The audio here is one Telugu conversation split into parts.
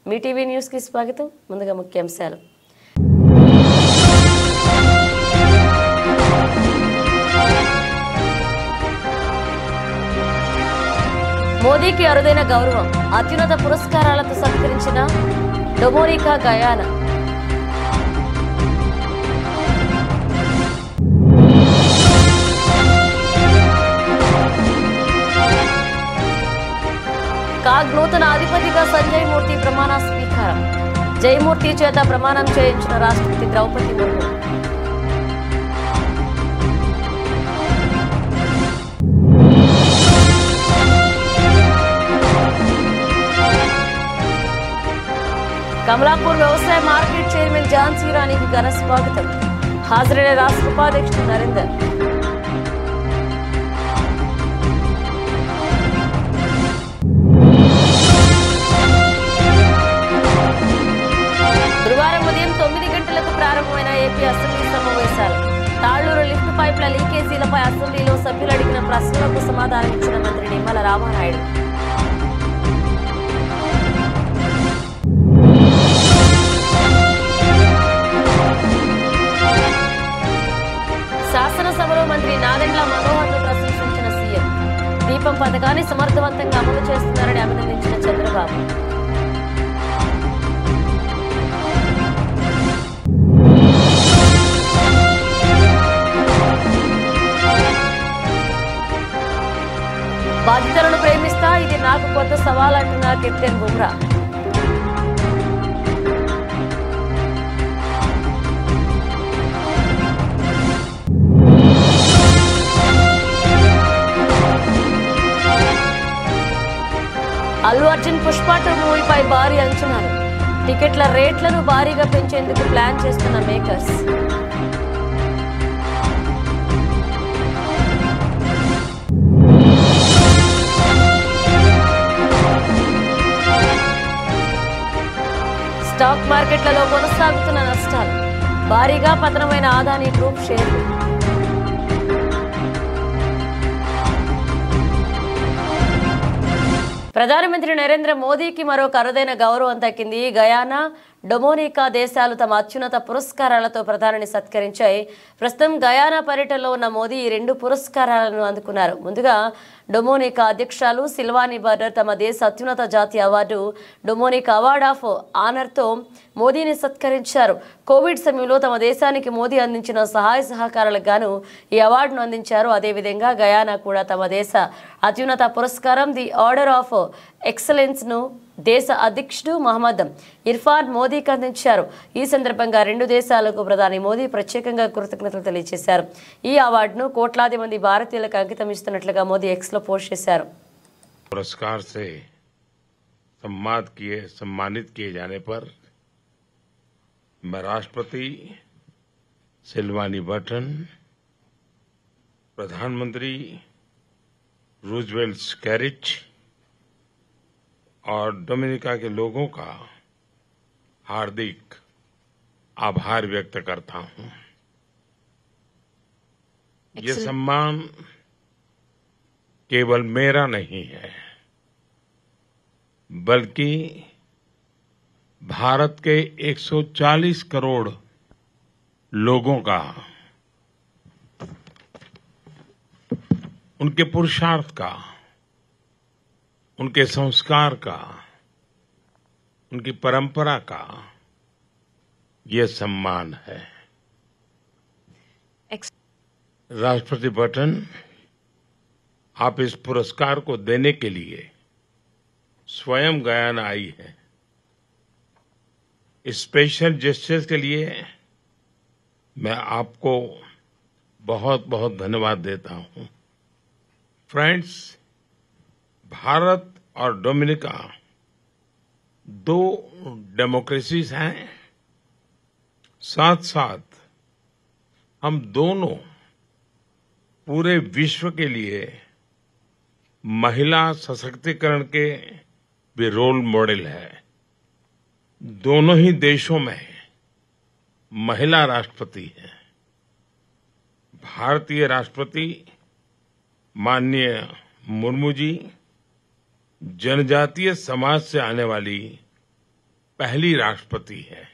మీ టీవీ న్యూస్ కి స్వాగతం. ముందుగా ముఖ్యాంశాలు. మోదీకి అరుదైన గౌరవం, అత్యున్నత పురస్కారాలతో సత్కరించిన డొమినికా గయానా. కాగ్ నూతన అధిపతిగా సంజయ్ మూర్తి ప్రమాణ స్వీకారం. జయమూర్తి చేత ప్రమాణం చేయించిన రాష్ట్రపతి ద్రౌపది ముర్ము. కమలాపూర్ వ్యవసాయ మార్కెట్ చైర్మన్ ఝాన్సీ రాణికి ఘన స్వాగతం. హాజరైన రాష్ట్ర ఉపాధ్యక్షుడు నరేందర్. గురువారం ఉదయం 9 గంటలకు ప్రారంభమైన ఏపీ అసెంబ్లీ సమావేశాలు. తాళ్లూరు లిఫ్ట్ పైప్ల లీకేజీలపై అసెంబ్లీలో సభ్యులు అడిగిన ప్రశ్నలకు సమాధానమిచ్చిన మంత్రి నిమ్మల రామానాయుడు. శాసనసభలో మంత్రి నాదెండ్ల మనోహర్ను ప్రశంసించిన సీఎం. దీపం పథకాన్ని సమర్థవంతంగా అమలు చేస్తున్నారని అభినందించిన చంద్రబాబు. బాధితులను ప్రేమిస్తా, ఇది నాకు కొత్త సవాల్ అంటున్న కెప్టెన్ బుమ్రా. అల్లు అర్జున్ పుష్ప 2 మూవీపై భారీ అంచనాలు. టికెట్ల రేట్లను భారీగా పెంచేందుకు ప్లాన్ చేస్తున్న మేకర్స్. స్టాక్ మార్కెట్లలో కొనసాగుతున్న నష్టాలు. భారీగా పతనమైన అదానీ గ్రూప్ షేర్లు. ప్రధానమంత్రి నరేంద్ర మోదీకి మరొక అరుదైన గౌరవం దక్కింది. గయానా, డొమినికా దేశాలు తమ అత్యున్నత పురస్కారాలతో ప్రధానిని సత్కరించాయి. ప్రస్తుతం గయానా పర్యటనలో ఉన్న మోదీ ఈ 2 పురస్కారాలను అందుకున్నారు. ముందుగా డొమినికా అధ్యక్షురాలు సిల్వానీ బర్డర్ తమ దేశ అత్యున్నత జాతీయ అవార్డు డొమినికా అవార్డ్ ఆఫ్ ఆనర్తో మోదీని సత్కరించారు. కోవిడ్ సమయంలో తమ దేశానికి మోదీ అందించిన సహాయ సహకారాలకు గాను ఈ అవార్డును అందించారు. అదేవిధంగా గయానా కూడా తమ దేశ అత్యున్నత పురస్కారం ది ఆర్డర్ ఆఫ్ ఎక్సలెన్స్ ను దేశ అధ్యక్షుడు మహమ్మద్ ఇర్ఫాన్ మోదీకి అందించారు. ఈ సందర్భంగా 2 దేశాలకు ప్రధాని మోదీ ప్రత్యేకంగా కృతజ్ఞతలు తెలియజేశారు. ఈ అవార్డును కోట్లాది మంది భారతీయులకు అంకితం ఇస్తున్నట్లుగా మోదీ ఎక్స్ లో పోస్ట్ చేశారు. पुरस्कार से सम्मानित किए जाने पर मैं राष्ट्रपति सिल्वानी बर्टन, प्रधानमंत्री रूजवेल्ट स्कैरिच और डोमिनिका के लोगों का हार्दिक आभार व्यक्त करता हूं. ये सम्मान केवल मेरा नहीं है, बल्कि भारत के 140 करोड़ लोगों का, उनके पुरुषार्थ का, उनके संस्कार का, उनकी परंपरा का ये सम्मान है. राष्ट्रपति बर्टन, आप इस पुरस्कार को देने के लिए स्वयं गयाना आई है. इस स्पेशल जेस्चर के लिए मैं आपको बहुत बहुत धन्यवाद देता हूं. फ्रेंड्स, भारत और डोमिनिका 2 डेमोक्रेसीज हैं. साथ साथ हम दोनों पूरे विश्व के लिए महिला सशक्तिकरण के भी रोल मॉडल है. दोनों ही देशों में महिला राष्ट्रपति हैं. भारतीय राष्ट्रपति माननीय मुर्मू जी जनजातीय समाज से आने वाली पहली राष्ट्रपति हैं।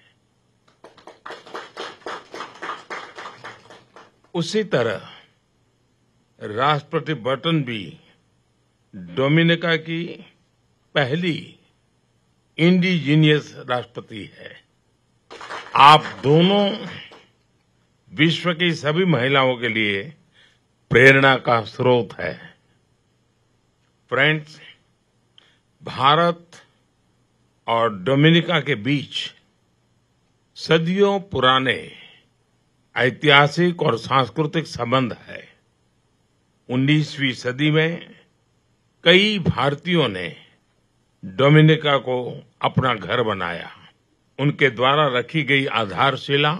उसी तरह राष्ट्रपति बटन भी डोमिनिका की पहली इंडिजीनियस राष्ट्रपति है। आप दोनों विश्व की सभी महिलाओं के लिए प्रेरणा का स्रोत है। फ्रेंड्स, भारत और डोमिनिका के बीच सदियों पुराने ऐतिहासिक और सांस्कृतिक संबंध है। 19वीं सदी में कई भारतीयों ने डोमिनिका को अपना घर बनाया। उनके द्वारा रखी गई आधारशिला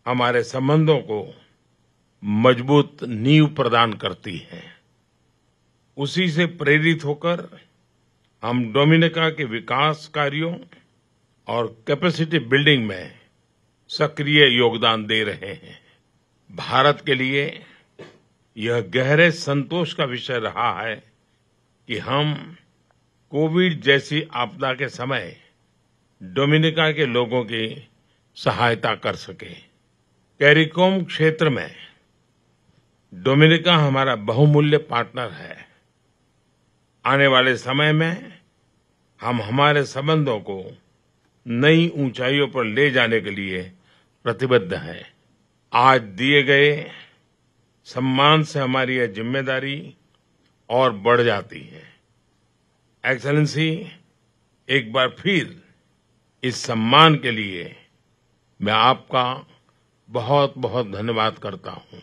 हमारे संबंधों को मजबूत नींव प्रदान करती है। उसी से प्रेरित होकर हम डोमिनिका के विकास कार्यों और कैपेसिटी बिल्डिंग में सक्रिय योगदान दे रहे हैं। भारत के लिए यह गहरे संतोष का विषय रहा है कि हम कोविड जैसी आपदा के समय डोमिनिका के लोगों की सहायता कर सके। कैरिकोम क्षेत्र में डोमिनिका हमारा बहुमूल्य पार्टनर है। आने वाले समय में हम हमारे संबंधों को नई ऊंचाइयों पर ले जाने के लिए प्रतिबद्ध हैं। आज दिए गए सम्मान से हमारी यह जिम्मेदारी और बढ़ जाती है। एक्सेलेंसी, एक बार फिर इस सम्मान के लिए मैं आपका बहुत बहुत धन्यवाद करता हूं।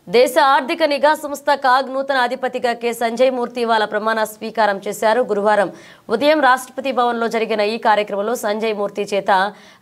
దేశ ఆర్థిక నిఘా సంస్థ కాగ్ నూతన అధిపతిగా కె సంజయ్ మూర్తి ఇవాళ ప్రమాణ స్వీకారం చేశారు. గురువారం ఉదయం రాష్ట్రపతి భవన్లో జరిగిన ఈ కార్యక్రమంలో సంజయ్ మూర్తి చేత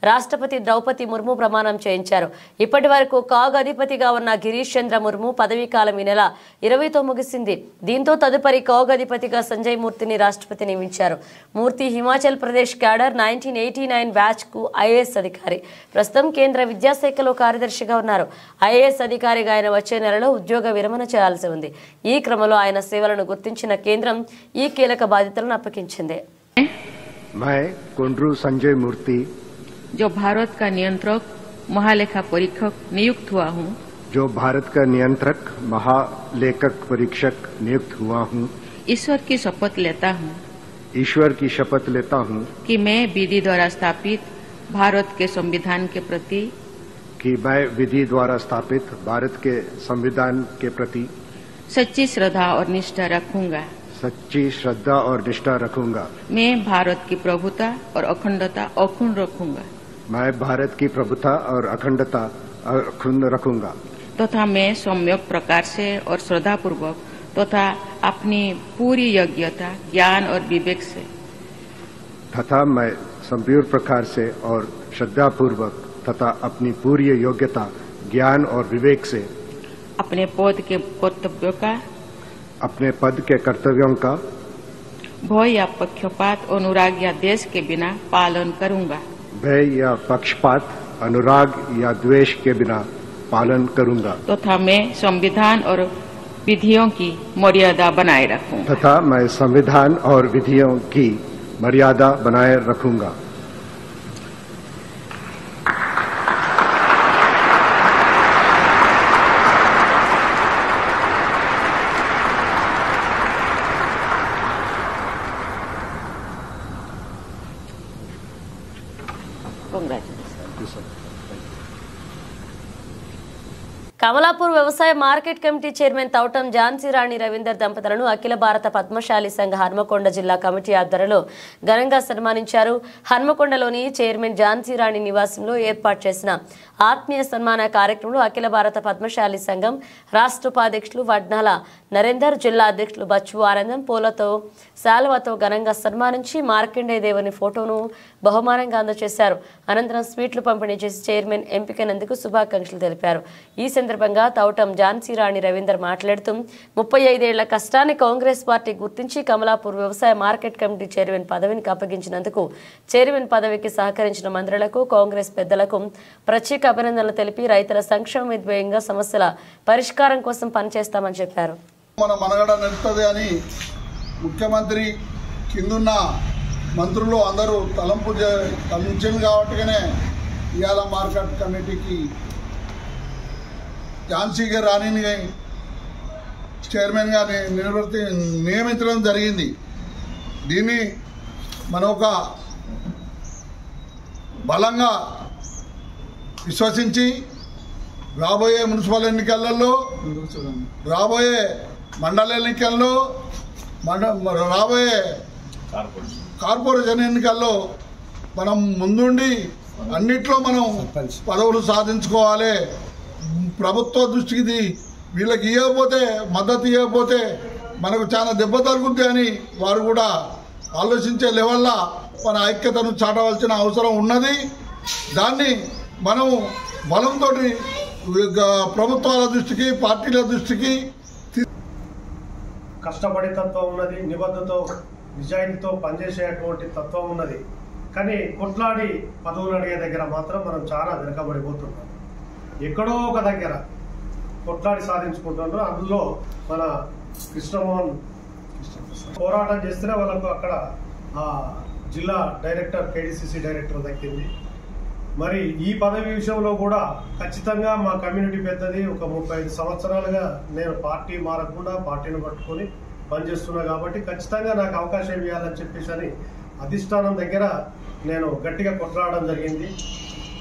రాష్ట్రపతి ద్రౌపది ముర్ము ప్రమాణం చేయించారు. ఇప్పటి వరకు కాగ్ అధిపతిగా ఉన్న గిరీష్ చంద్ర ముర్ము పదవీ కాలం ఈ నెల 20తో ముగిసింది. దీంతో తదుపరి కాగ్ అధిపతిగా సంజయ్ మూర్తిని రాష్ట్రపతి నియమించారు. మూర్తి హిమాచల్ ప్రదేశ్ క్యాడర్ 1989 బ్యాచ్ కు ఐఏఎస్ అధికారి. ప్రస్తుతం కేంద్ర విద్యాశాఖలో కార్యదర్శిగా ఉన్నారు. ఐఏఎస్ అధికారిగా ఆయన వచ్చే ఉద్యోగ విరమణ చేయాల్సి ఉంది. ఈ క్రమంలో ఆయన సేవలను గుర్తించిన కేంద్రం ఈ కీలక బాధ్యతలను అప్పగించింది. मैं कोंड्रू संजय मूर्ति जो भारत का नियंत्रक महालेखा परीक्षक नियुक्त हुआ हूँ जो भारत का नियंत्रक महालेखक परीक्षक नियुक्त हुआ हूँ ईश्वर की शपथ लेता हूँ ईश्वर की शपथ लेता हूँ कि मैं विधि द्वारा स्थापित भारत के संविधान के प्रति कि मैं विधि द्वारा स्थापित भारत के संविधान के प्रति सच्ची श्रद्धा और निष्ठा रखूंगा सच्ची श्रद्धा और निष्ठा रखूंगा। मैं भारत की प्रभुता और अखंडता अक्षुण्ण रखूंगा मैं भारत की प्रभुता और अखंडता अक्षुण्ण रखूंगा तथा मैं सम्यक प्रकार से और श्रद्धापूर्वक तथा अपनी पूरी योग्यता ज्ञान और विवेक से तथा मैं संपूर्ण प्रकार से और श्रद्धापूर्वक तथा अपनी पूरी योग्यता ज्ञान और विवेक से अपने पद के कर्तव्यों का अपने पद के कर्तव्यों का भय या पक्षपात अनुराग या द्वेष के बिना पालन करूंगा भय या पक्षपात अनुराग या द्वेष के बिना पालन करूंगा तथा मैं संविधान और विधियों की मर्यादा बनाए रखूंगा तथा मैं संविधान और विधियों की मर्यादा बनाए रखूंगा। కమలాపూర్ వ్యవసాయ market committee chairman Thoutam Jhansi రాణి రవీందర్ దంపతులను అఖిల భారత పద్మశాలి సంఘ హన్మకొండ జిల్లా కమిటీ ఆధ్వర్యంలో ఘనంగా సన్మానించారు. హన్మకొండలోని చైర్మన్ ఝాన్సీ రాణి నివాసంలో ఏర్పాటు చేసిన ఆత్మీయ సన్మాన కార్యక్రమంలో అఖిల భారత పద్మశాలి సంఘం రాష్ట్ర ఉపాధ్యక్షులు వడ్నాల నరేందర్, జిల్లా అధ్యక్షులు బచ్చు ఆనందం పూలతో శాలువాతో ఘనంగా సన్మానించి మార్కండేయ దేవుని ఫోటోను బహుమానంగా అందజేశారు. అనంతరం స్వీట్లు పంపిణీ చేసి చైర్మన్ ఎంపికైనందుకు శుభాకాంక్షలు తెలిపారు. ఈ సందర్భంగా తౌటం ఝాన్సీ రాణి రవీందర్ మాట్లాడుతూ 35 ఏళ్ల కష్టాన్ని కాంగ్రెస్ పార్టీ గుర్తించి కమలాపూర్ వ్యవసాయ మార్కెట్ కమిటీ చైర్మన్ పదవికి అప్పగించినందుకు చైర్మన్ పదవికి సహకరించిన మంత్రులకు కాంగ్రెస్ పెద్దలకు ప్రత్యేక అభినందనలు తెలిపి రైతుల సంక్షేమ విధ్యేయంగా సమస్యల పరిష్కారం కోసం పనిచేస్తామని చెప్పారు. మన మనగడ నడుస్తుంది అని ముఖ్యమంత్రి కిందున్న మంత్రులు అందరూ తలంచారు కాబట్టిగానే ఇవాళ మార్కెట్ కమిటీకి ఝాన్సీ రాణిని చైర్మన్గా నియమించడం జరిగింది. దీన్ని మనం ఒక బలంగా విశ్వసించి రాబోయే మున్సిపల్ ఎన్నికలలో, రాబోయే మండల ఎన్నికల్లో, రాబోయే కార్పొరేషన్ ఎన్నికల్లో మనం ముందుండి అన్నిట్లో మనం పదవులు సాధించుకోవాలి. ప్రభుత్వ దృష్టికి వీళ్ళకి ఇవ్వకపోతే, మద్దతు ఇవ్వకపోతే మనకు చాలా దెబ్బ తగ్గుద్ది అని వారు కూడా ఆలోచించే లెవెల్లో మన ఐక్యతను చాటవలసిన అవసరం ఉన్నది. దాన్ని మనం బలంతో ప్రభుత్వాల దృష్టికి, పార్టీల దృష్టికి కష్టపడే తత్వం ఉన్నది, నిబద్ధతతో నిజాయితీతో పనిచేసేటువంటి తత్వం ఉన్నది. కానీ కొట్లాడి పదవులు అడిగే దగ్గర మాత్రం మనం చాలా వెనకబడిపోతున్నాం. ఎక్కడో ఒక దగ్గర కొట్లాడి సాధించుకుంటున్నారు. అందులో మన కృష్ణమోహన్ పోరాటం చేస్తేనే వాళ్ళకు అక్కడ జిల్లా డైరెక్టర్, కేడీసీసీ డైరెక్టర్ దక్కింది. మరి ఈ పదవి విషయంలో కూడా ఖచ్చితంగా మా కమ్యూనిటీ పెద్దది. ఒక 35 సంవత్సరాలుగా నేను పార్టీ మారకుండా పార్టీని పట్టుకొని పనిచేస్తున్నా కాబట్టి ఖచ్చితంగా నాకు అవకాశం ఇవ్వాలని చెప్పేసి అని అధిష్టానం దగ్గర నేను గట్టిగా కొట్లాడడం జరిగింది.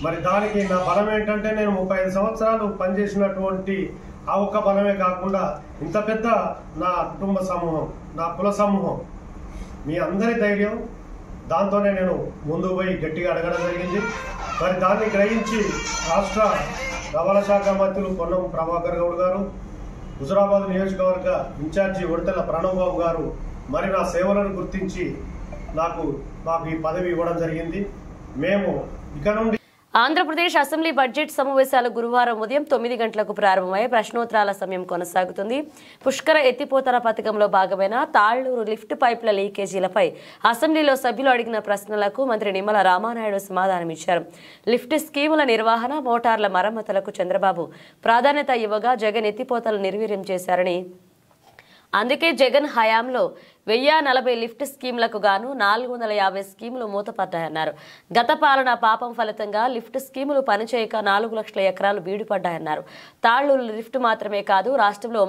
మరి దానికి నా బలం ఏంటంటే నేను 35 సంవత్సరాలు పనిచేసినటువంటి ఆ ఒక్క బలమే కాకుండా ఇంత పెద్ద నా కుటుంబ సమూహం, నా కుల సమూహం, మీ అందరి ధైర్యం, దాంతోనే నేను ముందుకు పోయి గట్టిగా అడగడం జరిగింది. మరి దాన్ని గ్రహించి రాష్ట్ర రవాణా శాఖ మంత్రులు పొన్నం ప్రభాకర్ గౌడ్ గారు, హుజురాబాద్ నియోజకవర్గ ఇన్ఛార్జి ఉడతల ప్రణవ్ బాబు గారు మరి నా సేవలను గుర్తించి నాకు ఈ పదవి ఇవ్వడం జరిగింది. మేము ఇక నుండి ఆంధ్రప్రదేశ్ అసెంబ్లీ బడ్జెట్ సమావేశాలు గురువారం ఉదయం 9 గంటలకు ప్రారంభమై ప్రశ్నోత్తరాల సమయం కొనసాగుతుంది. పుష్కర ఎత్తిపోతల పథకంలో భాగమైన తాళ్లూరు లిఫ్ట్ పైప్ల లీకేజీలపై అసెంబ్లీలో సభ్యులు అడిగిన ప్రశ్నలకు మంత్రి నిమ్మల రామానాయుడు సమాధానమిచ్చారు. లిఫ్ట్ స్కీముల నిర్వహణ, మోటార్ల మరమ్మతులకు చంద్రబాబు ప్రాధాన్యత ఇవ్వగా జగన్ ఎత్తిపోతలు నిర్వీర్యం చేశారని, అందుకే జగన్ హయాంలో 1040 లిఫ్ట్ స్కీమ్లకు గాను 450 స్కీములు మూతపడ్డాయన్నారు. గత పాలన పాపం ఫలితంగా లిఫ్ట్ స్కీములు పనిచేయక 4 లక్షల ఎకరాలు బీడుపడ్డాయన్నారు. తాళ్లూరు లిఫ్ట్ మాత్రమే కాదు, రాష్ట్రంలో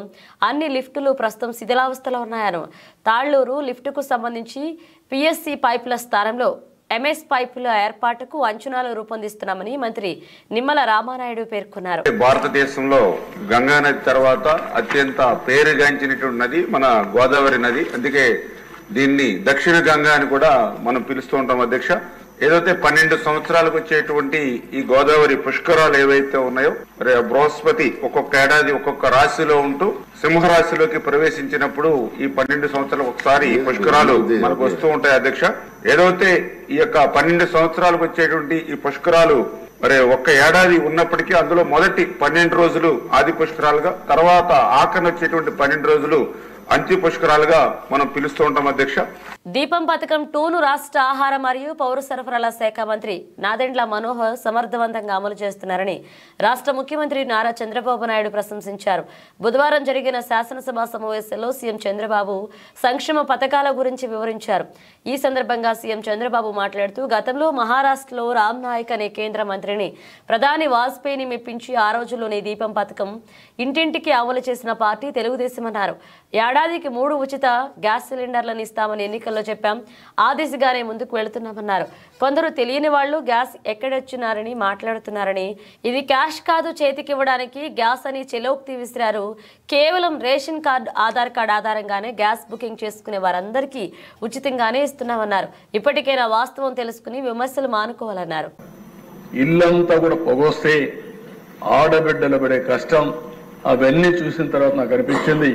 అన్ని లిఫ్టులు ప్రస్తుతం శిథిలావస్థలో ఉన్నాయను. తాళ్లూరు లిఫ్టుకు సంబంధించి పిఎస్సి పైపుల స్థానంలో ఎంఎస్ పైపుల ఏర్పాటుకు అంచనాలు రూపొందిస్తున్నామని మంత్రి నిమ్మల రామానాయుడు పేర్కొన్నారు. భారతదేశంలో గంగా నది తర్వాత అత్యంత పేరుగాంచినటువంటి నది మన గోదావరి నది. అందుకే దీన్ని దక్షిణ గంగా అని కూడా మనం పిలుస్తూ ఉంటాం అధ్యక్ష. ఏదైతే 12 సంవత్సరాలకు వచ్చేటువంటి ఈ గోదావరి పుష్కరాలు ఏవైతే ఉన్నాయో, మరి బృహస్పతి ఒక్కొక్క ఏడాది ఒక్కొక్క రాశిలో ఉంటూ సింహరాశిలోకి ప్రవేశించినప్పుడు ఈ 12 సంవత్సరాలకు ఒకసారి పుష్కరాలు మనకు వస్తూ ఉంటాయి అధ్యక్ష. ఏదైతే ఈ యొక్క 12 సంవత్సరాలకు వచ్చేటువంటి ఈ పుష్కరాలు మరి ఒక్క ఏడాది ఉన్నప్పటికీ అందులో మొదటి 12 రోజులు ఆది పుష్కరాలుగా, తర్వాత ఆఖరణ వచ్చేటువంటి 12 రోజులు అంత్య పుష్కరాలుగా మనం పిలుస్తూ ఉంటాం అధ్యక్ష. దీపం పథకం 2ను రాష్ట్ర ఆహార మరియు పౌర సరఫరాల శాఖ మంత్రి నాదెండ్ల మనోహర్ సమర్థవంతంగా అమలు చేస్తున్నారని రాష్ట్ర ముఖ్యమంత్రి నారా చంద్రబాబు నాయుడు ప్రశంసించారు. బుధవారం జరిగిన శాసనసభ సమావేశంలో సీఎం చంద్రబాబు సంక్షేమ పథకాల గురించి వివరించారు. ఈ సందర్భంగా సీఎం చంద్రబాబు మాట్లాడుతూ, గతంలో మహారాష్ట్రలో రామ్ నాయక్ అనే కేంద్ర మంత్రిని ప్రధాని వాజ్పేయిని మెప్పించి ఆ రోజుల్లోనే దీపం పథకం ఇంటింటికి అమలు చేసిన పార్టీ తెలుగుదేశం అన్నారు. ఏడాదికి 3 ఉచిత గ్యాస్ సిలిండర్లను ఇస్తామని ఎన్నికల్లో చెప్పాం. ఆ దిశగానే ముందుకు వెళుతున్నామన్నారు. కొందరు తెలియని వాళ్లు గ్యాస్ ఎక్కడొచ్చినారని మాట్లాడుతున్నారని, ఇది క్యాష్ కాదు చేతికివ్వడానికి గ్యాస్ అని చెలోక్తి విసిరారు. కేవలం రేషన్ కార్డు, ఆధార్ కార్డు ఆధారంగానే గ్యాస్ బుకింగ్ చేసుకునే వారందరికీ ఉచితంగానే ఇస్తున్నామన్నారు. ఇప్పటికైనా వాస్తవం తెలుసుకుని విమర్శలు మానుకోవాలన్నారు. ఇల్లంతా కూడా పొగొస్తే ఆడబిడ్డలు పడే కష్టం అవన్నీ చూసిన తర్వాత నాకు అనిపించింది,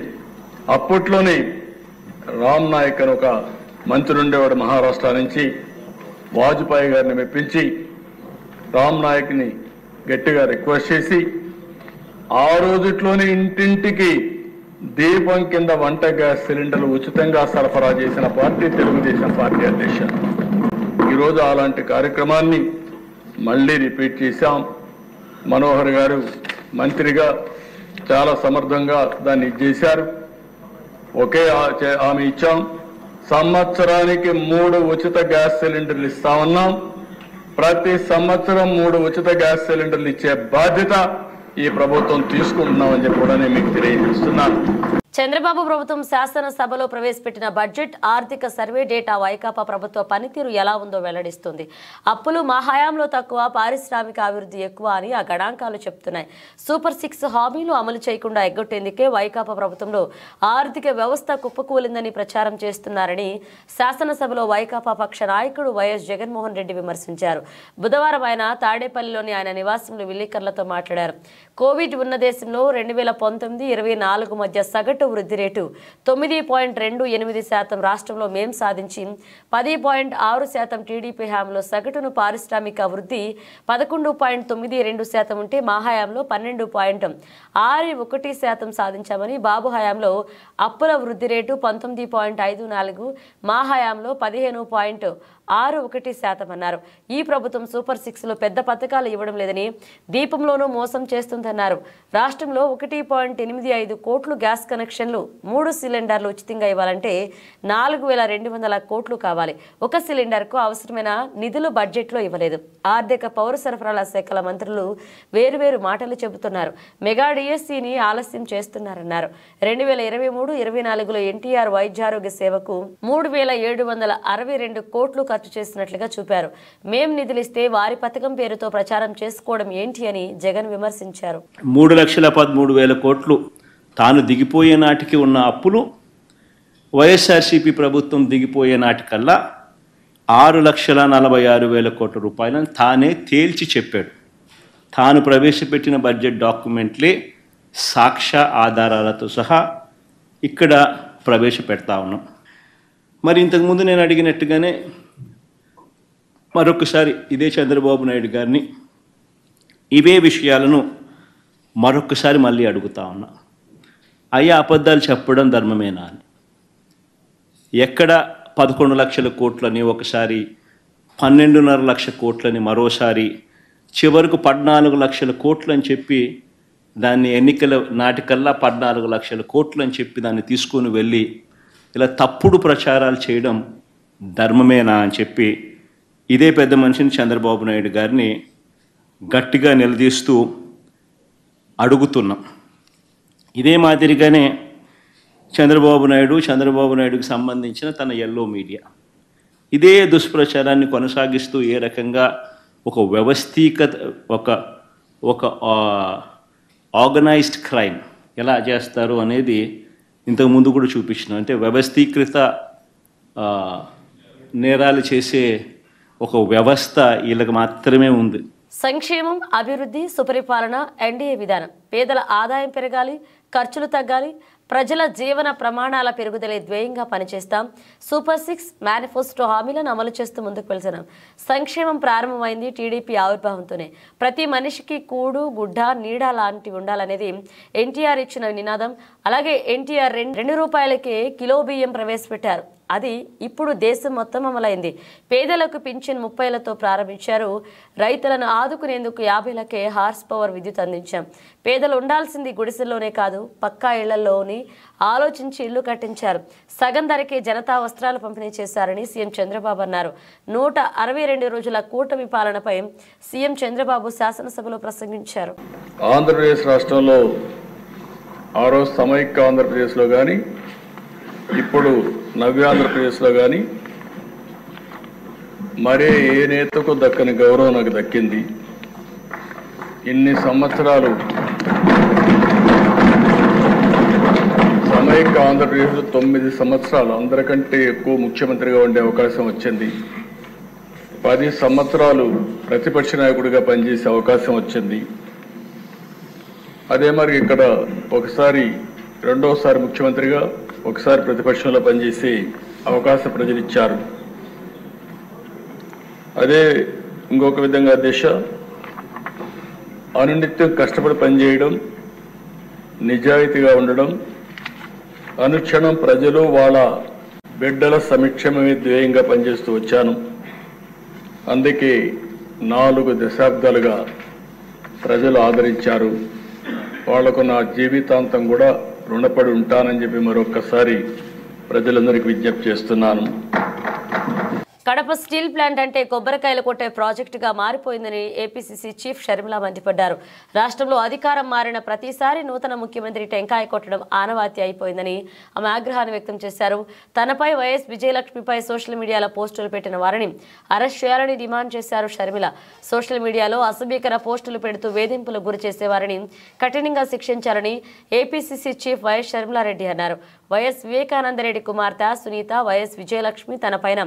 అప్పట్లోనే రామ్ నాయక్ అని ఒక మంత్రి ఉండేవాడు మహారాష్ట్ర నుంచి, వాజ్పేయి గారిని మెప్పించి రామ్ నాయక్ని గట్టిగా రిక్వెస్ట్ చేసి ఆ రోజుట్లోనే ఇంటింటికి దీపం కింద వంట గ్యాస్ సిలిండర్లు ఉచితంగా సరఫరా చేసిన పార్టీ తెలుగుదేశం పార్టీ అధ్యక్ష. ఈరోజు అలాంటి కార్యక్రమాన్ని మళ్ళీ రిపీట్ చేశాం. మనోహర్ గారు మంత్రిగా చాలా సమర్థంగా దాన్ని చేశారు. ఒకే హామీ ఇచ్చాం, సంవత్సరానికి 3 ఉచిత గ్యాస్ సిలిండర్లు ఇస్తా ఉన్నాం. ప్రతి సంవత్సరం 3 ఉచిత గ్యాస్ సిలిండర్లు ఇచ్చే బాధ్యత ఈ ప్రభుత్వం తీసుకుంటున్నామని చెప్పి కూడా నేను మీకు తెలియజేస్తున్నాను. చంద్రబాబు ప్రభుత్వం శాసనసభలో ప్రవేశపెట్టిన బడ్జెట్ ఆర్థిక సర్వే డేటా వైకాపా ప్రభుత్వ పనితీరు ఎలా ఉందో వెల్లడిస్తుంది. అప్పులు మా హయాంలో తక్కువ, పారిశ్రామిక అభివృద్ధి ఎక్కువ అని ఆ గణాంకాలు చెప్తున్నాయి. సూపర్ 6 హామీలు అమలు చేయకుండా ఎగ్గొట్టేందుకే వైకాపా ప్రభుత్వంలో ఆర్థిక వ్యవస్థ కుప్పకూలిందని ప్రచారం చేస్తున్నారని శాసనసభలో వైకాపా పక్ష నాయకుడు వైఎస్ జగన్మోహన్ రెడ్డి విమర్శించారు. బుధవారం ఆయన తాడేపల్లిలోని ఆయన నివాసంలో విలేకరులతో మాట్లాడారు. కోవిడ్ ఉన్న దేశంలో 2019-24 మధ్య సగటు వృద్ధి రేటు 9.28%, రాష్ట్రంలో మేం సాధించి 10.6%, టీడీపీ హయాంలో సగటును పారిశ్రామిక వృద్ధి 11.92% ఉంటే మా హయాంలో 12.61% సాధించామని, బాబు హయాంలో అప్పుల వృద్ధి రేటు 19.54, మా హయాంలో 15.61% అన్నారు. ఈ ప్రభుత్వం సూపర్ 6లో పెద్ద పథకాలు ఇవ్వడం లేదని, దీపంలోనూ మోసం చేస్తుందన్నారు. రాష్ట్రంలో 1.85 కోట్లు గ్యాస్ కనెక్షన్లు, 3 సిలిండర్లు ఉచితంగా ఇవ్వాలంటే 4,200 కోట్లు కావాలి. ఒక సిలిండర్కు అవసరమైన నిధులు బడ్జెట్లో ఇవ్వలేదు. ఆర్థిక పౌర సరఫరాల శాఖల మంత్రులు వేరువేరు మాటలు చెబుతున్నారు. మెగా డిఎస్సిని ఆలస్యం చేస్తున్నారన్నారు. 2023-24లో ఎన్టీఆర్ వైద్యారోగ్య సేవకు 3,762 కోట్లు ఖర్చు చేసినట్లుగా చూపారు. మేం నిధులిస్తే వారి పథకం పేరుతో ప్రచారం చేసుకోవడం ఏంటి అని జగన్ విమర్శించారు. 3,13,000 కోట్లు తాను దిగిపోయే నాటికి ఉన్న అప్పులు వైఎస్ఆర్సీపీ ప్రభుత్వం దిగిపోయే నాటికల్లా 6,46,000 కోట్ల రూపాయలను తానే తేల్చి చెప్పాడు. తాను ప్రవేశపెట్టిన బడ్జెట్ డాక్యుమెంట్లే సాక్ష్య ఆధారాలతో సహా ఇక్కడ ప్రవేశపెడతా ఉన్నాం. మరి ఇంతకుముందు నేను అడిగినట్టుగానే మరొకసారి ఇదే చంద్రబాబు నాయుడు గారిని ఇవే విషయాలను మరొకసారి మళ్ళీ అడుగుతా ఉన్నా. అయ్యా, అబద్ధాలు చెప్పడం ధర్మమేనా అని. ఎక్కడ 11 లక్షల కోట్లని ఒకసారి, 12.5 లక్షల కోట్లని మరోసారి, చివరకు 14 లక్షల కోట్లు అని చెప్పి దాన్ని ఎన్నికల నాటికల్లా 14 లక్షల కోట్లు అని చెప్పి దాన్ని తీసుకొని వెళ్ళి ఇలా తప్పుడు ప్రచారాలు చేయడం ధర్మమేనా అని చెప్పి ఇదే పెద్ద మనిషిని చంద్రబాబు నాయుడు గారిని గట్టిగా నిలదీస్తూ అడుగుతున్నాం. ఇదే మాదిరిగానే చంద్రబాబు నాయుడుకి సంబంధించిన తన ఎల్లో మీడియా ఇదే దుష్ప్రచారాన్ని కొనసాగిస్తూ ఏ రకంగా ఒక ఒక ఆర్గనైజ్డ్ క్రైమ్ ఎలా చేస్తారు అనేది ఇంతకుముందు కూడా చూపించిన, అంటే వ్యవస్థీకృత నేరాలు చేసే ఒక వ్యవస్థ వీళ్ళకి మాత్రమే ఉంది. సంక్షేమం, అభివృద్ధి, సుపరిపాలన ఎన్డీఏ విధానం. పేదల ఆదాయం పెరగాలి, ఖర్చులు తగ్గాలి, ప్రజల జీవన ప్రమాణాల పెరుగుదలే ధ్యేయంగా పనిచేస్తాం. సూపర్ 6 మేనిఫెస్టో హామీలను అమలు చేస్తూ ముందుకు వెళ్తున్నాం. సంక్షేమం ప్రారంభమైంది టీడీపీ ఆవిర్భావంతోనే. ప్రతి మనిషికి కూడు, గుడ్డ, నీడ లాంటివి ఉండాలనేది ఎన్టీఆర్ ఇచ్చిన నినాదం. అలాగే ఎన్టీఆర్ 2 రూపాయలకే కిలో బియ్యం ప్రవేశపెట్టారు. అది ఇప్పుడు దేశం మొత్తం అమలైంది. పేదలకు పింఛన్ 30లతో ప్రారంభించారు. రైతులను ఆదుకునేందుకు 50లకే హార్స్ పవర్ విద్యుత్ అందించాం. పేదలు ఉండాల్సింది గుడిసెల్లోనే కాదు, పక్కా ఇళ్లలోని ఆలోచించి ఇల్లు కట్టించారు. సగం ధరకే జనతా వస్త్రాలు పంపిణీ చేశారని సీఎం చంద్రబాబు అన్నారు. 162 రోజుల కూటమి పాలనపై సీఎం చంద్రబాబు శాసనసభలో ప్రసంగించారు. ఆంధ్రప్రదేశ్ రాష్ట్రంలో ఆ రోజు సమైక్య ఆంధ్రప్రదేశ్లో కానీ, ఇప్పుడు నవ్య ఆంధ్రప్రదేశ్లో కానీ మరే ఏ నేతకు దక్కని గౌరవం నాకు దక్కింది. ఇన్ని సంవత్సరాలు సమైక్య ఆంధ్రప్రదేశ్లో 9 సంవత్సరాలు అందరికంటే ఎక్కువ ముఖ్యమంత్రిగా ఉండే అవకాశం వచ్చింది. 10 సంవత్సరాలు ప్రతిపక్ష నాయకుడిగా పనిచేసే అవకాశం వచ్చింది. అదే మరి ఇక్కడ ఒకసారి రెండోసారి ముఖ్యమంత్రిగా, ఒకసారి ప్రతిపక్షంలో పనిచేసే అవకాశం ప్రజలు ఇచ్చారు. అదే ఇంకొక విధంగా దిశ అనునిత్యం కష్టపడి పనిచేయడం, నిజాయితీగా ఉండడం, అనుక్షణం ప్రజలు వాళ్ళ బిడ్డల సంక్షేమమే ధ్యేయంగా పనిచేస్తూ వచ్చాను. అందుకే 4 దశాబ్దాలుగా ప్రజలు ఆదరించారు. వాళ్లకు నా జీవితాంతం కూడా రుణపడి ఉంటానని చెప్పి మరొక్కసారి ప్రజలందరికీ విజ్ఞప్తి చేస్తున్నాను. కడప స్టీల్ ప్లాంట్ అంటే కొబ్బరికాయలు కొట్టే ప్రాజెక్టుగా మారిపోయిందని ఏపీసీసీ చీఫ్ షర్మిల మండిపడ్డారు. రాష్ట్రంలో అధికారం మారిన ప్రతిసారి నూతన ముఖ్యమంత్రి టెంకాయ కొట్టడం ఆనవాతి అయిపోయిందని ఆమె ఆగ్రహాన్ని వ్యక్తం చేశారు. తనపై వైఎస్ విజయలక్ష్మిపై సోషల్ మీడియాలో పోస్టులు పెట్టిన వారిని అరెస్ట్ చేయాలని డిమాండ్ చేశారు షర్మిల. సోషల్ మీడియాలో అసభ్యకర పోస్టులు పెడుతూ వేధింపులకు గురి చేసేవారిని కఠినంగా శిక్షించాలని ఏపీసీసీ చీఫ్ వైఎస్ షర్మిలారెడ్డి అన్నారు. వైఎస్ వివేకానందరెడ్డి కుమార్తె సునీత, వైఎస్ విజయలక్ష్మి తనపైన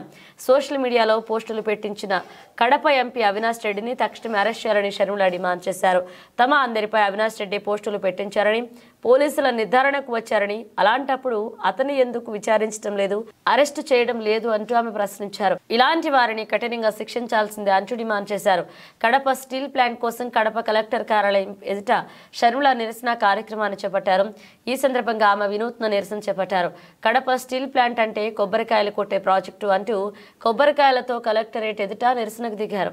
సోషల్ మీడియాలో పోస్టులు పెట్టించిన కడప ఎంపీ అవినాష్ రెడ్డిని తక్షణమే అరెస్ట్ చేయాలని షర్మిల డిమాండ్ చేశారు. తమ అందరిపై అవినాష్ రెడ్డి పోస్టులు పెట్టించారని, పోలీసుల నిర్ధారణకు వచ్చారని, అలాంటప్పుడు అతన్ని ఎందుకు విచారించడం లేదు, అరెస్టు చేయడం లేదు అంటూ ఆమె ప్రశ్నించారు. ఇలాంటి వారిని కఠినంగా శిక్షించాల్సిందే అంటూ డిమాండ్ చేశారు. కడప స్టీల్ ప్లాంట్ కోసం కడప కలెక్టర్ కార్యాలయం ఎదుట షర్మిల నిరసన కార్యక్రమాన్ని చేపట్టారు. ఈ సందర్భంగా ఆమె వినూత్న నిరసన చేపట్టారు. కడప స్టీల్ ప్లాంట్ అంటే కొబ్బరికాయలు కొట్టే ప్రాజెక్టు అంటూ కొబ్బరికాయలతో కలెక్టరేట్ ఎదుట నిరసనకు దిగారు.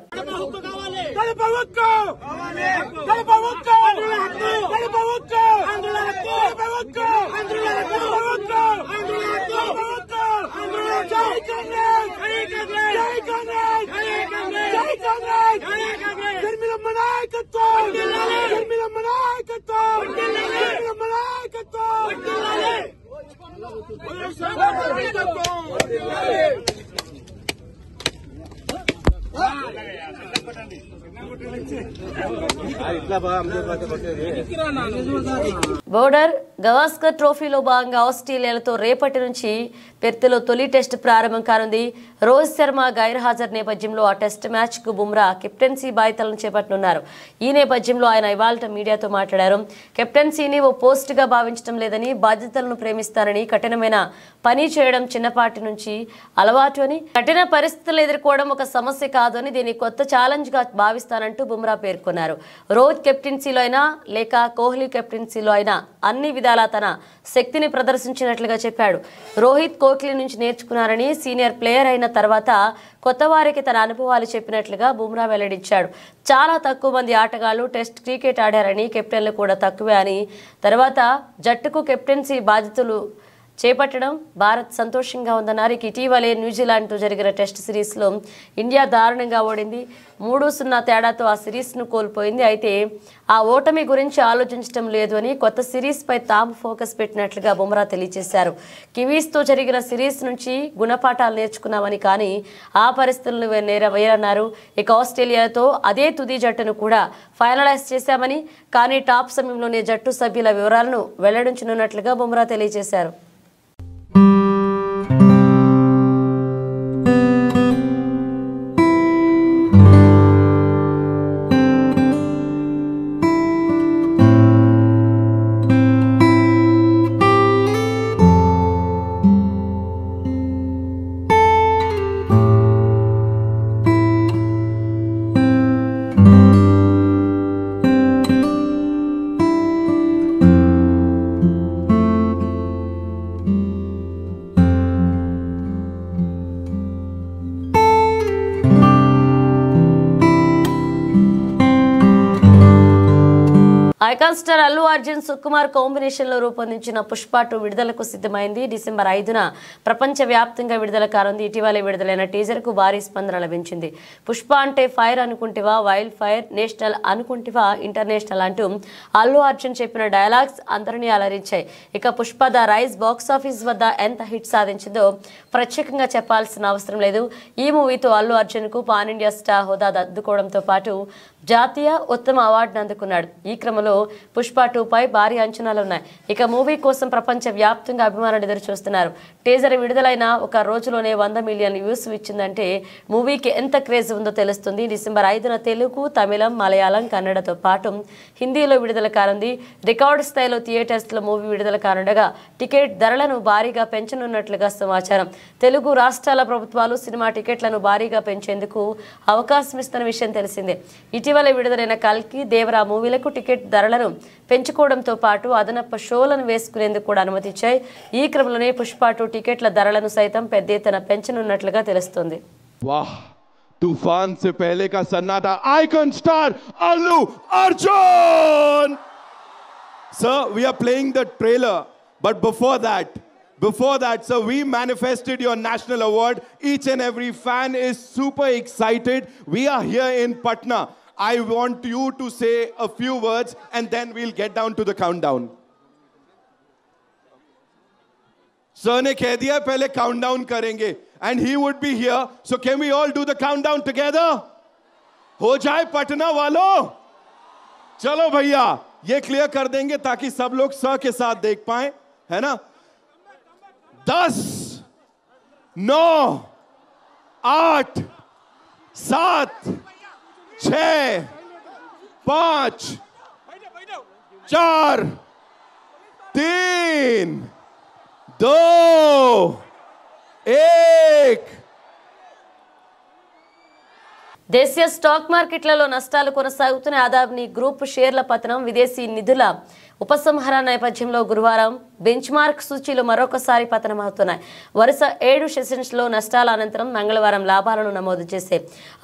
బోర్డర్ గవాస్కర్ ట్రోఫీలో భాగంగా ఆస్ట్రేలియాలతో రేపటి నుంచి పెర్త్లో తొలి టెస్ట్ ప్రారంభం కానుంది. రోహిత్ శర్మ గైర్హాజరు నేపథ్యంలో ఆ టెస్ట్ మ్యాచ్ కు బుమ్రా కెప్టెన్సీ బాధ్యతలను చేపట్టనున్నారు. ఈ నేపథ్యంలో ఆయన ఇవాళ మీడియాతో మాట్లాడారు. కెప్టెన్సీని ఓ పోస్ట్ గా భావించడం లేదని, బాధ్యతలను ప్రేమిస్తారని, కఠినమైన పని చేయడం చిన్నపాటి నుంచి అలవాటు అని, కఠిన పరిస్థితులు ఎదుర్కోవడం ఒక సమస్య కాదు అని, దీన్ని కొత్త ఛాలెంజ్ గా భావిస్తానంటూ బుమ్రా పేర్కొన్నారు. రోహిత్ కెప్టెన్సీలో అయినా లేక కోహ్లీ కెప్టెన్సీలో అయినా అన్ని విధాలా తన శక్తిని ప్రదర్శించినట్లుగా చెప్పాడు. రోహిత్ కోహ్లీ నుంచి నేర్చుకున్నారని, సీనియర్ ప్లేయర్ అయిన తర్వాత కొత్త వారికి తన అనుభవాలు చెప్పినట్లుగా బుమ్రా వెల్లడించాడు. చాలా తక్కువ మంది ఆటగాళ్లు టెస్ట్ క్రికెట్ ఆడారని, కెప్టెన్లు కూడా తక్కువే అని, తర్వాత జట్టుకు కెప్టెన్సీ బాధ్యతలు చేపట్టడం భారత్ సంతోషంగా ఉందన్నారు. ఇటీవలే న్యూజిలాండ్తో జరిగిన టెస్ట్ సిరీస్లో ఇండియా దారుణంగా ఓడింది. 3-0 తేడాతో ఆ సిరీస్ను కోల్పోయింది. అయితే ఆ ఓటమి గురించి ఆలోచించడం లేదు అని, కొత్త సిరీస్పై తాము ఫోకస్ పెట్టినట్లుగా బుమ్రా తెలియజేశారు. కివీస్తో జరిగిన సిరీస్ నుంచి గుణపాఠాలు నేర్చుకున్నామని, కానీ ఆ పరిస్థితులను వేరన్నారు. ఇక ఆస్ట్రేలియాతో అదే తుది జట్టును కూడా ఫైనలైజ్ చేశామని, కానీ టాప్ సమయంలోనే జట్టు సభ్యుల వివరాలను వెల్లడించనున్నట్లుగా బుమ్రా తెలియజేశారు. Icon star Allu Arjun Sukumar combination లో రూపొందించిన పుష్ప 2 విడుదలకు సిద్ధమైంది. డిసెంబర్ 5న ప్రపంచ వ్యాప్తంగా విడుదల కానుంది. ఇటీవలే విడుదలైన టీజర్ కు భారీ స్పందన లభించింది. పుష్ప అంటే ఫైర్ అనుకుంటివా, వైల్డ్ ఫైర్, నేషనల్ అనుకుంటివా, ఇంటర్నేషనల్ అంటూ అల్లు అర్జున్ చెప్పిన డైలాగ్స్ అందరినీ అలరించాయి. ఇక పుష్ప ద రైజ్ బాక్సాఫీస్ వద్ద ఎంత హిట్ సాధించిందో ప్రత్యేకంగా చెప్పాల్సిన అవసరం లేదు. ఈ మూవీతో అల్లు అర్జున్ కు పాన్ ఇండియా స్టార్ హోదా అందుకోవడంతో పాటు జాతీయ ఉత్తమ అవార్డును అందుకున్నాడు. ఈ క్రమంలో పుష్ప 2 పై భారీ అంచనాలు ఉన్నాయి. ఇక మూవీ కోసం ప్రపంచ వ్యాప్తంగా అభిమానులు ఎదురు చూస్తున్నారు. టీజర్ విడుదలైన ఒక రోజులోనే 100 మిలియన్ వ్యూస్ ఇచ్చిందంటే మూవీకి ఎంత క్రేజ్ ఉందో తెలుస్తుంది. డిసెంబర్ 5న తెలుగు, తమిళం, మలయాళం, కన్నడతో పాటు హిందీలో విడుదల కానుంది. రికార్డు స్థాయిలో థియేటర్స్ లో మూవీ విడుదల కానుండగా టికెట్ ధరలను భారీగా పెంచనున్నట్లుగా సమాచారం. తెలుగు రాష్ట్రాల ప్రభుత్వాలు సినిమా టికెట్లను భారీగా పెంచేందుకు అవకాశం ఇస్తున్న విషయం తెలిసిందే. ఇటీవల విడుదలైన కల్కి, దేవరా మూవీలకు టికెట్ ధరలను పెంచుకోవడంతో పాటు అదనపు షోలను వేసుకునేందుకు కూడా అనుమతిచ్చాయి. ఈ క్రమంలోనే పుష్ప 2 టికెట్ల ధరలను సైతం పెద్ద ఎత్తున పెంచనున్నట్లుగా తెలుస్తుంది. वाह, तूफान से पहले का सन्नाटा, icon star Allu Arjun. Sir, we are playing the trailer, but before that, Before that, sir, we manifested your national award. Each and every fan is super excited. We are here in Patna. I want you to say a few words and then we'll get down to the countdown. Sir ne keh diya pehle countdown karenge and he would be here. So can we all do the countdown together? Ho jaye Patna walo? Chalo bhaiya, ye clear kar denge ताकि सब लोग सर के साथ देख पाएं, है ना? 10, 9, 8, 7, 6, 5, 4, 3, 2, 1. దేశీయ స్టాక్ మార్కెట్లలో నష్టాలు కొనసాగుతున్న అదాని గ్రూప్ షేర్ల పతనం విదేశీ నిధుల ఉపసంహరణ నేపథ్యంలో గురువారం బెంచ్ మార్క్ సూచీలు మరొకసారి పతనమవుతున్నాయి. వరుస 7 సెషన్స్లో నష్టాల అనంతరం మంగళవారం లాభాలను నమోదు చేసే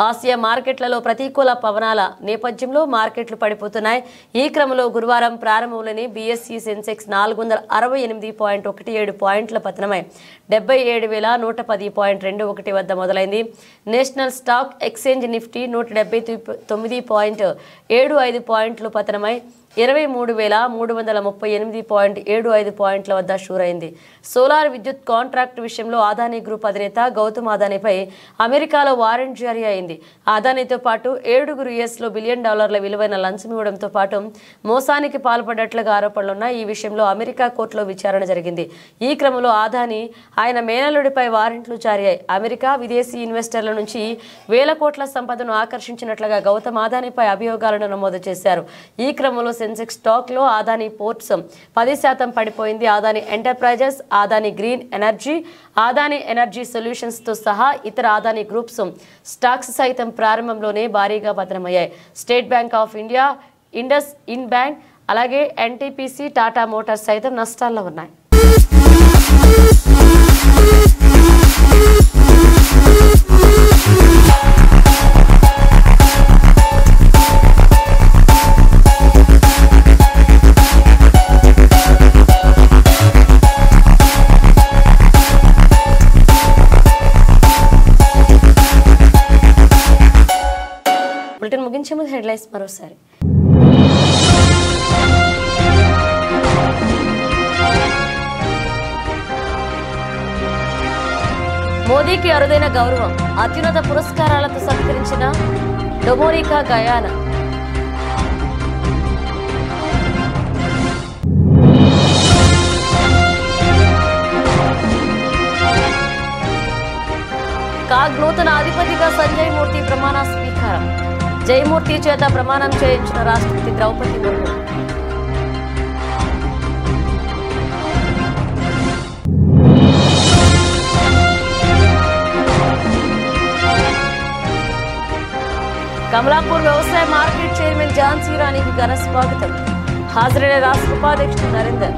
ఆసియా మార్కెట్లలో ప్రతికూల పవనాల నేపథ్యంలో మార్కెట్లు పడిపోతున్నాయి. ఈ క్రమంలో గురువారం ప్రారంభంలోని బీఎస్ఈ సెన్సెక్స్ 468.17 పాయింట్ల పతనమై 77,110.21 వద్ద మొదలైంది. నేషనల్ స్టాక్ ఎక్స్చేంజ్ నిఫ్టీ 179.75 పాయింట్లు పతనమై 23,338.75 పాయింట్ల వద్ద షూరైంది. సోలార్ విద్యుత్ కాంట్రాక్ట్ విషయంలో అదానీ గ్రూప్ అధినేత గౌతమ్ అదానీపై అమెరికాలో వారెంట్ జారీ అయింది. అదానీతో పాటు 7 యుఎస్లో $1 బిలియన్ విలువైన లంచం ఇవ్వడంతో పాటు మోసానికి పాల్పడ్డట్లుగా ఆరోపణలున్న ఈ విషయంలో అమెరికా కోర్టులో విచారణ జరిగింది. ఈ క్రమంలో అదానీ ఆయన మేనల్లుడిపై వారెంట్లు జారీ అయ్యాయి. అమెరికా విదేశీ ఇన్వెస్టర్ల నుంచి వేల కోట్ల సంపదను ఆకర్షించినట్లుగా గౌతమ్ అదానీపై అభియోగాలను నమోదు చేశారు. ఈ క్రమంలో సెన్సెక్స్ స్టాక్ లో అదానీ పోర్ట్స్ 10% పడిపోయింది. Adani Enterprises, Adani Green Energy, Adani Energy Solutions తో సహా ఇతర అదానీ గ్రూప్స్ స్టాక్స్ సైతం ప్రారంభంలోనే భారీగా పతనమయ్యాయి. State Bank of India, IndusInd Bank, అలాగే ఎన్టీపీసీ, టాటా మోటార్స్ సైతం నష్టాల్లో ఉన్నాయి. ముగించే ముందు హెడ్లైన్స్ మరోసారి. మోదీకి అరుదైన గౌరవం, అత్యున్నత పురస్కారాలతో సత్కరించిన డొమోనికా గయానా. కాగ్ నూతన అధిపతిగా సంజయ్ మూర్తి ప్రమాణ స్వీకారం. జయమూర్తి చేత ప్రమాణం చేయించిన రాష్ట్రపతి ద్రౌపది ముర్ము. కమలాపూర్ వ్యవసాయ మార్కెట్ చైర్మన్ ఝాన్సీ రాణికి ఘన స్వాగతం. హాజరైన రాష్ట్ర ఉపాధ్యక్షుడు నరేందర్.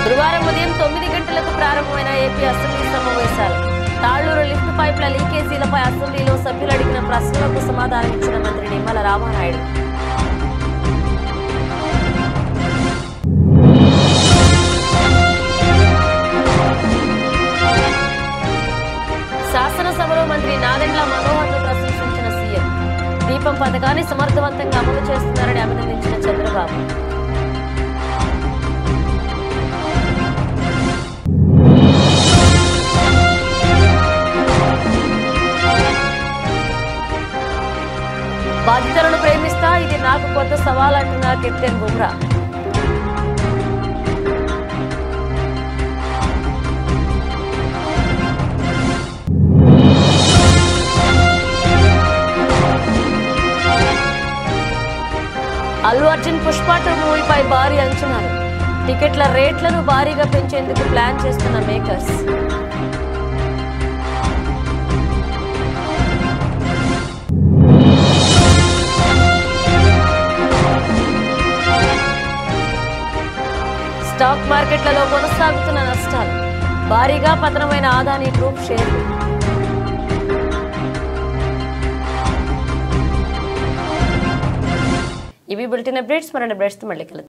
గురువారం ఉదయం 9 గంటలకు ప్రారంభమైన ఏపీ అసెంబ్లీ సమావేశాలు. తాళ్లూరు లిఫ్ట్ పైప్ల లీకేజీలపై అసెంబ్లీలో సభ్యులు అడిగిన ప్రశ్నలకు సమాధానం ఇచ్చిన మంత్రి నిమ్మల రామానాయుడు. శాసనసభలో మంత్రి నాదెండ్ల మనోహర్ను ప్రశంసించిన సీఎం. దీపం పథకాన్ని సమర్థవంతంగా అమలు చేస్తున్నారని అభినందించిన చంద్రబాబు. బాధితులను ప్రేమిస్తా, ఇది నాకు కొత్త సవాల్ అంటున్న కెప్టెన్ బుమ్రా. అల్లు అర్జున్ పుష్ప 2 మూవీపై భారీ అంచనాలు. టికెట్ల రేట్లను భారీగా పెంచేందుకు ప్లాన్ చేస్తున్న మేకర్స్. స్టాక్ మార్కెట్లలో కొనసాగుతున్న నష్టాలు. భారీగా పతనమైన అదానీ గ్రూప్ షేర్లు. ఇవి బులెటిన్ అప్డేట్స్. మరిన్ని అప్డేట్స్తో మళ్ళీ కలుద్దాం.